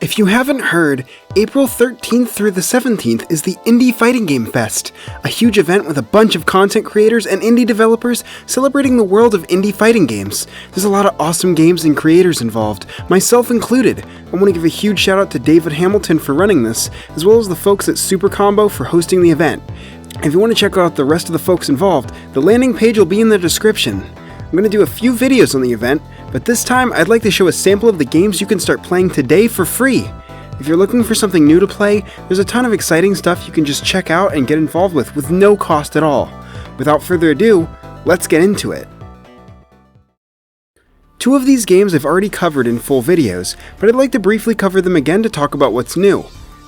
If you haven't heard, April 13th through the 17th is the Indie Fighting Game Fest, a huge event with a bunch of content creators and indie developers celebrating the world of indie fighting games. There's a lot of awesome games and creators involved, myself included. I want to give a huge shout out to David Hamilton for running this, as well as the folks at SuperCombo for hosting the event. If you want to check out the rest of the folks involved, the landing page will be in the description. I'm going to do a few videos on the event, but this time I'd like to show a sample of the games you can start playing today for free. If you're looking for something new to play, there's a ton of exciting stuff you can just check out and get involved with no cost at all. Without further ado, let's get into it. Two of these games I've already covered in full videos, but I'd like to briefly cover them again to talk about what's new.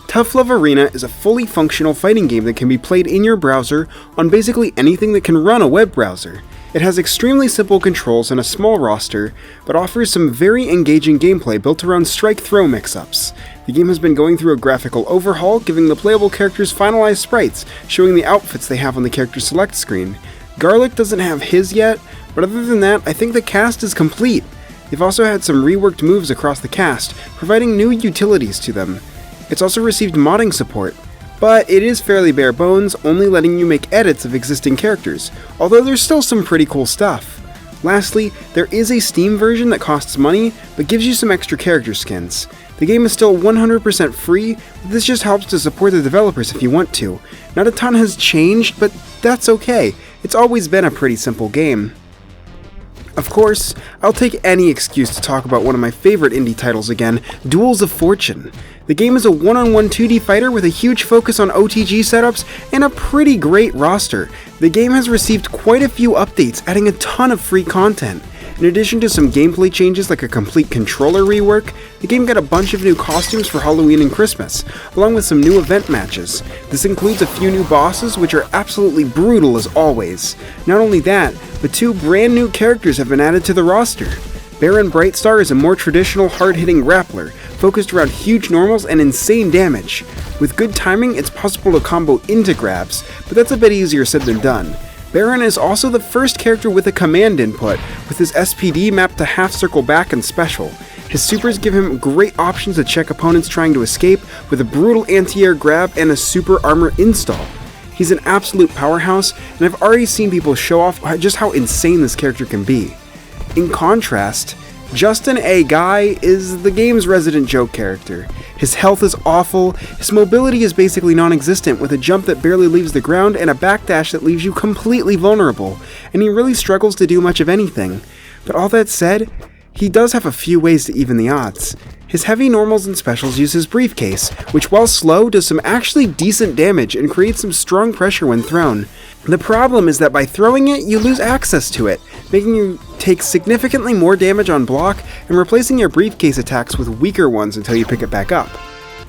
Tough Love Arena is a fully functional fighting game that can be played in your browser on basically anything that can run a web browser. It has extremely simple controls and a small roster, but offers some very engaging gameplay built around strike-throw mix-ups. The game has been going through a graphical overhaul, giving the playable characters finalized sprites, showing the outfits they have on the character select screen. Garlic doesn't have his yet, but other than that, I think the cast is complete. They've also had some reworked moves across the cast, providing new utilities to them. It's also received modding support, but it is fairly bare bones, only letting you make edits of existing characters, although there's still some pretty cool stuff. Lastly, there is a Steam version that costs money, but gives you some extra character skins. The game is still 100% free, but this just helps to support the developers if you want to. Not a ton has changed, but that's okay. It's always been a pretty simple game. Of course, I'll take any excuse to talk about one of my favorite indie titles again, Duels of Fortune. The game is a one-on-one 2D fighter with a huge focus on OTG setups and a pretty great roster. The game has received quite a few updates, adding a ton of free content. In addition to some gameplay changes like a complete controller rework, the game got a bunch of new costumes for Halloween and Christmas, along with some new event matches. This includes a few new bosses, which are absolutely brutal as always. Not only that, but two brand new characters have been added to the roster. Baron Brightstar is a more traditional hard-hitting grappler, focused around huge normals and insane damage. With good timing, it's possible to combo into grabs, but that's a bit easier said than done. Baron is also the first character with a command input, with his SPD mapped to half circle back and special. His supers give him great options to check opponents trying to escape, with a brutal anti-air grab and a super armor install. He's an absolute powerhouse, and I've already seen people show off just how insane this character can be. In contrast, Justin A. Guy is the game's resident joke character. His health is awful, his mobility is basically non-existent with a jump that barely leaves the ground and a backdash that leaves you completely vulnerable, and he really struggles to do much of anything. But all that said, he does have a few ways to even the odds. His heavy normals and specials use his briefcase, which while slow does some actually decent damage and creates some strong pressure when thrown. The problem is that by throwing it, you lose access to it, making you take significantly more damage on block and replacing your briefcase attacks with weaker ones until you pick it back up.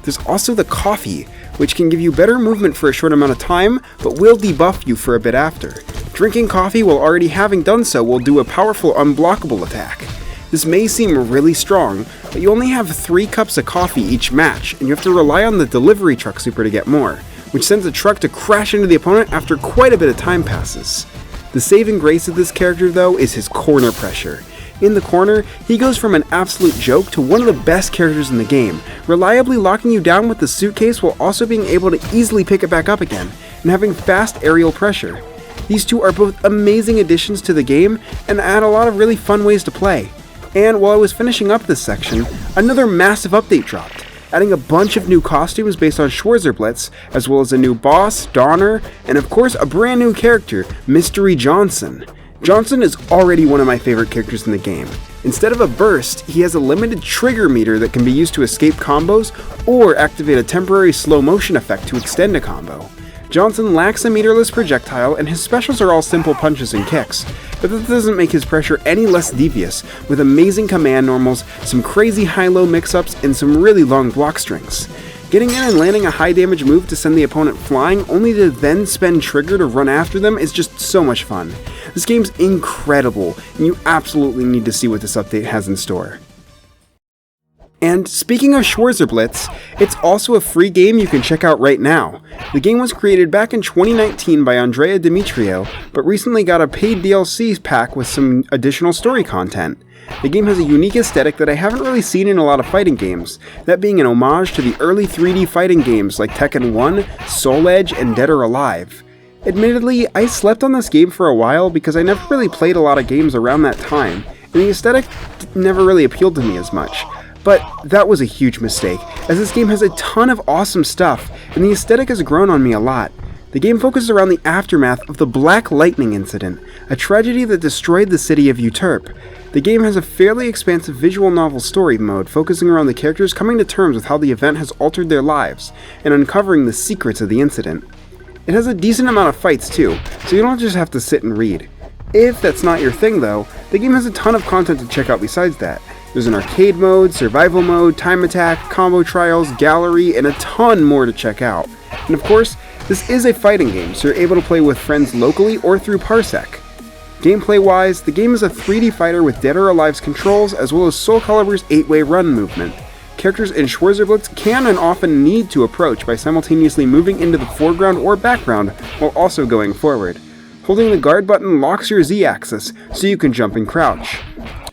There's also the coffee, which can give you better movement for a short amount of time, but will debuff you for a bit after. Drinking coffee while already having done so will do a powerful unblockable attack. This may seem really strong, but you only have 3 cups of coffee each match, and you have to rely on the delivery truck super to get more, which sends the truck to crash into the opponent after quite a bit of time passes. The saving grace of this character though is his corner pressure. In the corner, he goes from an absolute joke to one of the best characters in the game, reliably locking you down with the suitcase while also being able to easily pick it back up again, and having fast aerial pressure. These two are both amazing additions to the game and add a lot of really fun ways to play. And while I was finishing up this section, another massive update dropped, adding a bunch of new costumes based on Schwarzer Blitz, as well as a new boss, Donner, and of course a brand new character, Mystery Johnson. Johnson is already one of my favorite characters in the game. Instead of a burst, he has a limited trigger meter that can be used to escape combos or activate a temporary slow motion effect to extend a combo. Johnson lacks a meterless projectile and his specials are all simple punches and kicks, but that doesn't make his pressure any less devious, with amazing command normals, some crazy high-low mix-ups, and some really long block strings. Getting in and landing a high damage move to send the opponent flying only to then spend trigger to run after them is just so much fun. This game's incredible, and you absolutely need to see what this update has in store. And speaking of Schwarzer Blitz, it's also a free game you can check out right now. The game was created back in 2019 by Andrea Demetrio, but recently got a paid DLC pack with some additional story content. The game has a unique aesthetic that I haven't really seen in a lot of fighting games, that being an homage to the early 3D fighting games like Tekken 1, Soul Edge, and Dead or Alive. Admittedly, I slept on this game for a while because I never really played a lot of games around that time, and the aesthetic never really appealed to me as much. But that was a huge mistake, as this game has a ton of awesome stuff, and the aesthetic has grown on me a lot. The game focuses around the aftermath of the Black Lightning incident, a tragedy that destroyed the city of Uterp. The game has a fairly expansive visual novel story mode focusing around the characters coming to terms with how the event has altered their lives, and uncovering the secrets of the incident. It has a decent amount of fights too, so you don't just have to sit and read. If that's not your thing though, the game has a ton of content to check out besides that. There's an arcade mode, survival mode, time attack, combo trials, gallery, and a ton more to check out. And of course, this is a fighting game, so you're able to play with friends locally or through Parsec. Gameplay-wise, the game is a 3D fighter with Dead or Alive's controls as well as Soul Calibur's 8-way run movement. Characters in Schwarzer Blitz can and often need to approach by simultaneously moving into the foreground or background while also going forward. Holding the guard button locks your Z-axis so you can jump and crouch.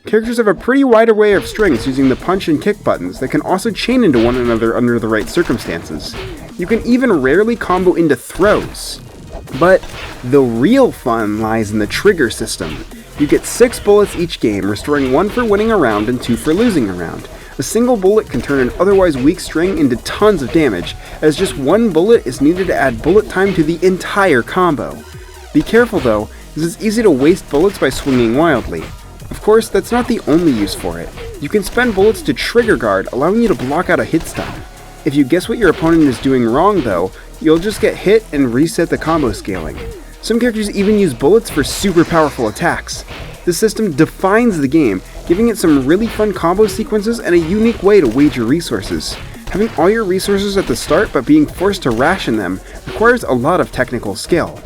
Characters have a pretty wide array of strengths using the punch and kick buttons that can also chain into one another under the right circumstances. You can even rarely combo into throws. But the real fun lies in the trigger system. You get 6 bullets each game, restoring 1 for winning a round and 2 for losing a round. A single bullet can turn an otherwise weak string into tons of damage, as just 1 bullet is needed to add bullet time to the entire combo. Be careful though, as it's easy to waste bullets by swinging wildly. Of course, that's not the only use for it. You can spend bullets to trigger guard, allowing you to block out a hit stun. If you guess what your opponent is doing wrong though, you'll just get hit and reset the combo scaling. Some characters even use bullets for super powerful attacks. This system defines the game, giving it some really fun combo sequences and a unique way to wager resources. Having all your resources at the start but being forced to ration them requires a lot of technical skill.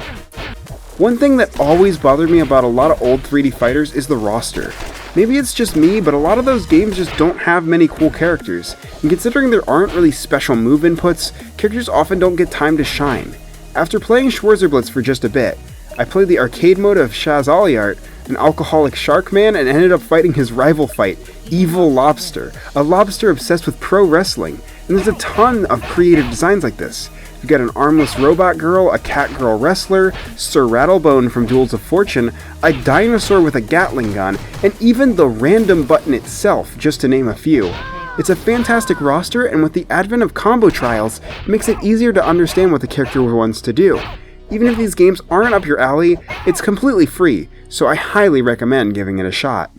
One thing that always bothered me about a lot of old 3D fighters is the roster. Maybe it's just me, but a lot of those games just don't have many cool characters, and considering there aren't really special move inputs, characters often don't get time to shine. After playing Schwarzer Blitz for just a bit, I played the arcade mode of Shaz Aliart, an alcoholic shark man, and ended up fighting his rival fight, Evil Lobster, a lobster obsessed with pro wrestling, and there's a ton of creative designs like this. You've got an armless robot girl, a cat girl wrestler, Sir Rattlebone from Duels of Fortune, a dinosaur with a Gatling gun, and even the random button itself, just to name a few. It's a fantastic roster, and with the advent of combo trials, it makes it easier to understand what the character wants to do. Even if these games aren't up your alley, it's completely free, so I highly recommend giving it a shot.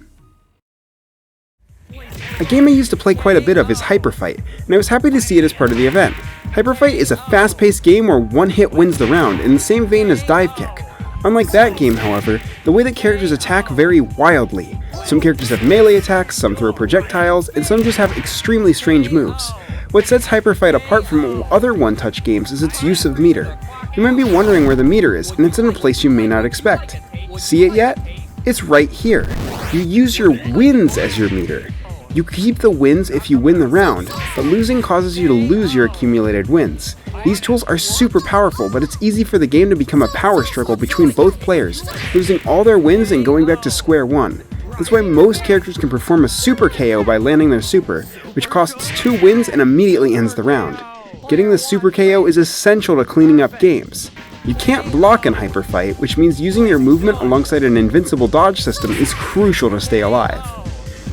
A game I used to play quite a bit of is Hyperfight, and I was happy to see it as part of the event. Hyperfight is a fast-paced game where one hit wins the round, in the same vein as Dive Kick. Unlike that game, however, the way that characters attack vary wildly. Some characters have melee attacks, some throw projectiles, and some just have extremely strange moves. What sets Hyperfight apart from other one-touch games is its use of meter. You might be wondering where the meter is, and it's in a place you may not expect. See it yet? It's right here. You use your wins as your meter. You keep the wins if you win the round, but losing causes you to lose your accumulated wins. These tools are super powerful, but it's easy for the game to become a power struggle between both players, losing all their wins and going back to square one. That's why most characters can perform a super KO by landing their super, which costs 2 wins and immediately ends the round. Getting the super KO is essential to cleaning up games. You can't block in Hyperfight, which means using your movement alongside an invincible dodge system is crucial to stay alive.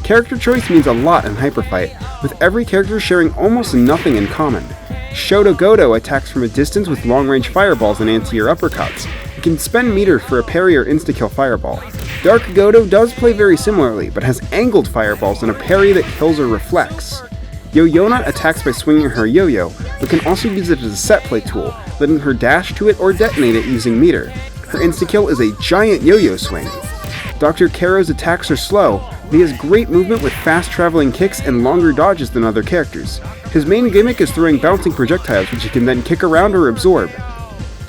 Character choice means a lot in Hyperfight, with every character sharing almost nothing in common. Shoto Goto attacks from a distance with long-range fireballs and anti-air uppercuts. You can spend meter for a parry or insta-kill fireball. Dark Goto does play very similarly, but has angled fireballs and a parry that kills or reflects. Yo-Yona attacks by swinging her yo-yo, but can also use it as a set play tool, letting her dash to it or detonate it using meter. Her insta-kill is a giant yo-yo swing. Dr. Karo's attacks are slow, but he has great movement with fast-traveling kicks and longer dodges than other characters. His main gimmick is throwing bouncing projectiles, which he can then kick around or absorb.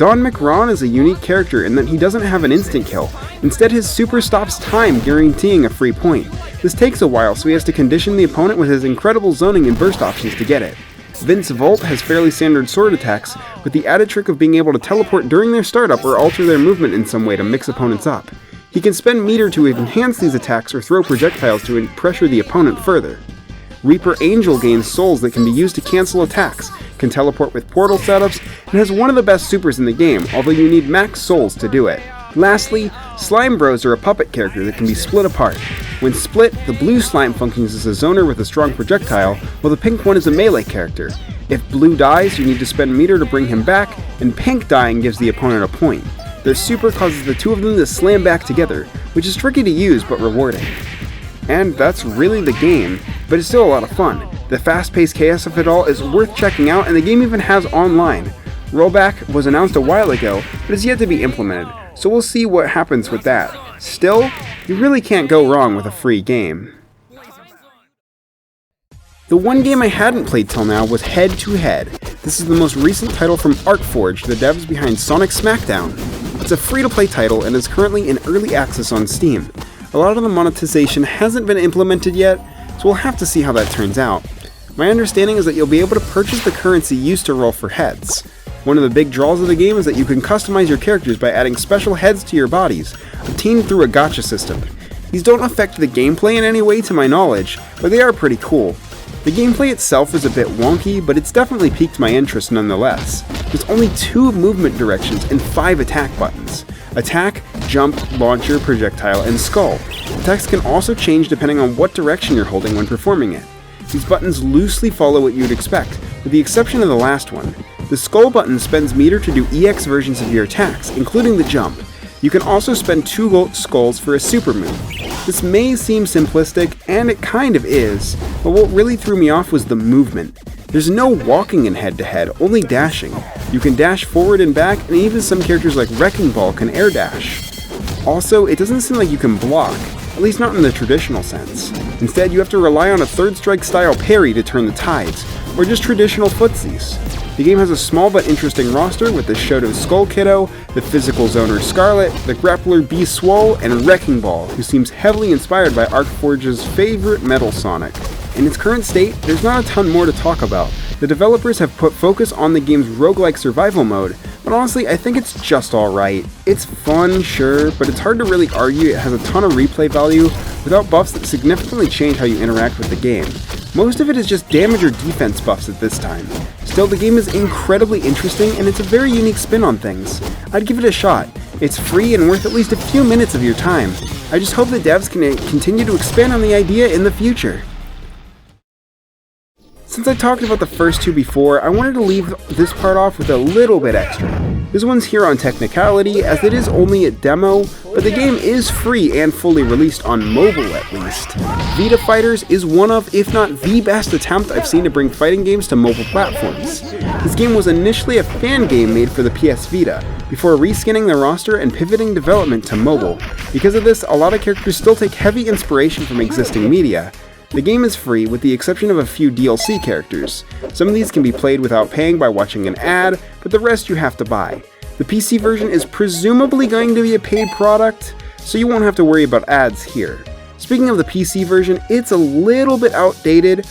Don McRawn is a unique character in that he doesn't have an instant kill. Instead, his super stops time, guaranteeing a free point. This takes a while, so he has to condition the opponent with his incredible zoning and burst options to get it. Vince Volt has fairly standard sword attacks, with the added trick of being able to teleport during their startup or alter their movement in some way to mix opponents up. He can spend meter to enhance these attacks or throw projectiles to pressure the opponent further. Reaper Angel gains souls that can be used to cancel attacks, can teleport with portal setups, and has one of the best supers in the game, although you need max souls to do it. Lastly, Slime Bros are a puppet character that can be split apart. When split, the blue slime functions as a zoner with a strong projectile, while the pink one is a melee character. If blue dies, you need to spend meter to bring him back, and pink dying gives the opponent a point. Their super causes the two of them to slam back together, which is tricky to use but rewarding. And that's really the game, but it's still a lot of fun. The fast-paced chaos of it all is worth checking out, and the game even has online. Rollback was announced a while ago, but is yet to be implemented, so we'll see what happens with that. Still, you really can't go wrong with a free game. The one game I hadn't played till now was Head to Head. This is the most recent title from ArcForge, the devs behind Sonic Smackdown. It's a free-to-play title and is currently in early access on Steam. A lot of the monetization hasn't been implemented yet, so we'll have to see how that turns out. My understanding is that you'll be able to purchase the currency used to roll for heads. One of the big draws of the game is that you can customize your characters by adding special heads to your bodies, obtained through a gacha system. These don't affect the gameplay in any way to my knowledge, but they are pretty cool. The gameplay itself is a bit wonky, but it's definitely piqued my interest nonetheless. There's only 2 movement directions and 5 attack buttons. Attack, jump, launcher, projectile, and skull. Attacks can also change depending on what direction you're holding when performing it. These buttons loosely follow what you'd expect, with the exception of the last one. The skull button spends meter to do EX versions of your attacks, including the jump. You can also spend 2 gold skulls for a super move. This may seem simplistic, and it kind of is, but what really threw me off was the movement. There's no walking in head-to-head, only dashing. You can dash forward and back, and even some characters like Wrecking Ball can air dash. Also, it doesn't seem like you can block, at least not in the traditional sense. Instead, you have to rely on a third strike style parry to turn the tides, or just traditional footsies. The game has a small but interesting roster with the Shoto Skull Kiddo, the physical zoner Scarlet, the grappler B Swole, and Wrecking Ball, who seems heavily inspired by ArcForge's favorite Metal Sonic. In its current state, there's not a ton more to talk about. The developers have put focus on the game's roguelike survival mode, but honestly I think it's just alright. It's fun, sure, but it's hard to really argue it has a ton of replay value without buffs that significantly change how you interact with the game. Most of it is just damage or defense buffs at this time. Still, the game is incredibly interesting and it's a very unique spin on things. I'd give it a shot. It's free and worth at least a few minutes of your time. I just hope the devs can continue to expand on the idea in the future. Since I talked about the first 2 before, I wanted to leave this part off with a little bit extra. This one's here on technicality, as it is only a demo, but the game is free and fully released on mobile at least. Vita Fighters is one of, if not the best attempt I've seen to bring fighting games to mobile platforms. This game was initially a fan game made for the PS Vita, before reskinning the roster and pivoting development to mobile. Because of this, a lot of characters still take heavy inspiration from existing media. The game is free, with the exception of a few DLC characters. Some of these can be played without paying by watching an ad, but the rest you have to buy. The PC version is presumably going to be a paid product, so you won't have to worry about ads here. Speaking of the PC version, it's a little bit outdated,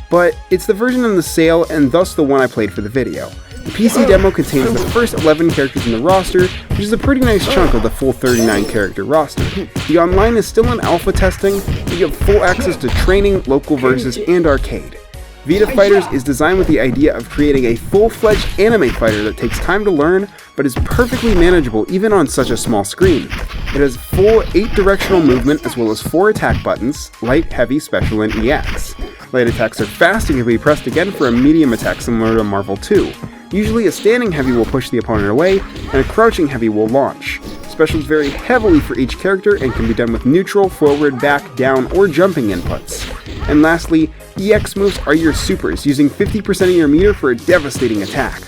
but it's the version on the sale and thus the one I played for the video. The PC demo contains the first 11 characters in the roster, which is a pretty nice chunk of the full 39 character roster. The online is still in alpha testing, but you have full access to training, local versus, and arcade. Vita Fighters is designed with the idea of creating a full-fledged anime fighter that takes time to learn, but is perfectly manageable even on such a small screen. It has full 8-directional movement as well as 4 attack buttons, light, heavy, special, and EX. Light attacks are fast and can be pressed again for a medium attack similar to Marvel 2. Usually a standing heavy will push the opponent away, and a crouching heavy will launch. Specials vary heavily for each character and can be done with neutral, forward, back, down, or jumping inputs. And lastly, EX moves are your supers, using 50% of your meter for a devastating attack.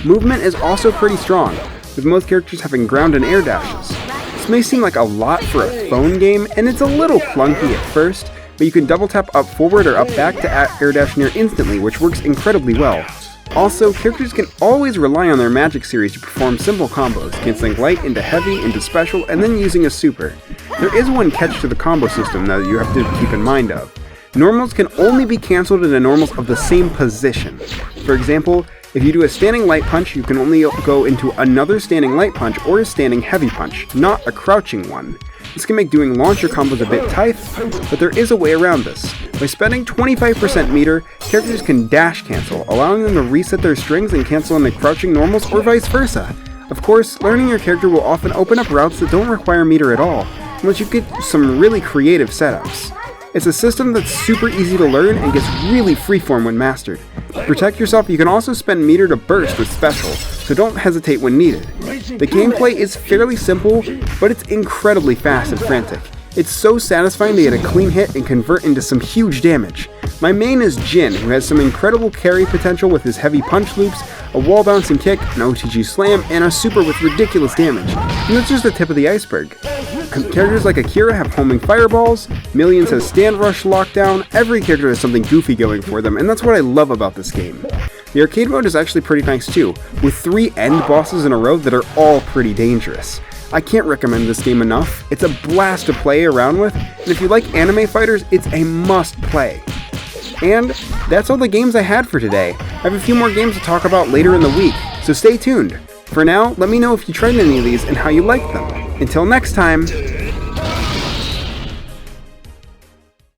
Movement is also pretty strong, with most characters having ground and air dashes. This may seem like a lot for a phone game, and it's a little clunky at first, but you can double tap up forward or up back to air dash near instantly, which works incredibly well. Also, characters can always rely on their magic series to perform simple combos, canceling light into heavy into special and then using a super. There is one catch to the combo system though that you have to keep in mind of. Normals can only be cancelled into normals of the same position. For example, if you do a standing light punch, you can only go into another standing light punch or a standing heavy punch, not a crouching one. This can make doing launcher combos a bit tight, but there is a way around this. By spending 25% meter, characters can dash cancel, allowing them to reset their strings and cancel into crouching normals or vice versa. Of course, learning your character will often open up routes that don't require meter at all, unless you get some really creative setups. It's a system that's super easy to learn and gets really freeform when mastered. To protect yourself, you can also spend meter to burst with special, so don't hesitate when needed. The gameplay is fairly simple, but it's incredibly fast and frantic. It's so satisfying to get a clean hit and convert into some huge damage. My main is Jin, who has some incredible carry potential with his heavy punch loops, a wall bouncing kick, an OTG slam, and a super with ridiculous damage. And that's just the tip of the iceberg. Characters like Akira have homing fireballs, Millions has stand rush lockdown, every character has something goofy going for them, and that's what I love about this game. The arcade mode is actually pretty nice too, with 3 end bosses in a row that are all pretty dangerous. I can't recommend this game enough. It's a blast to play around with, and if you like anime fighters, it's a must play. And that's all the games I had for today. I have a few more games to talk about later in the week, so stay tuned. For now, let me know if you tried any of these and how you liked them. Until next time!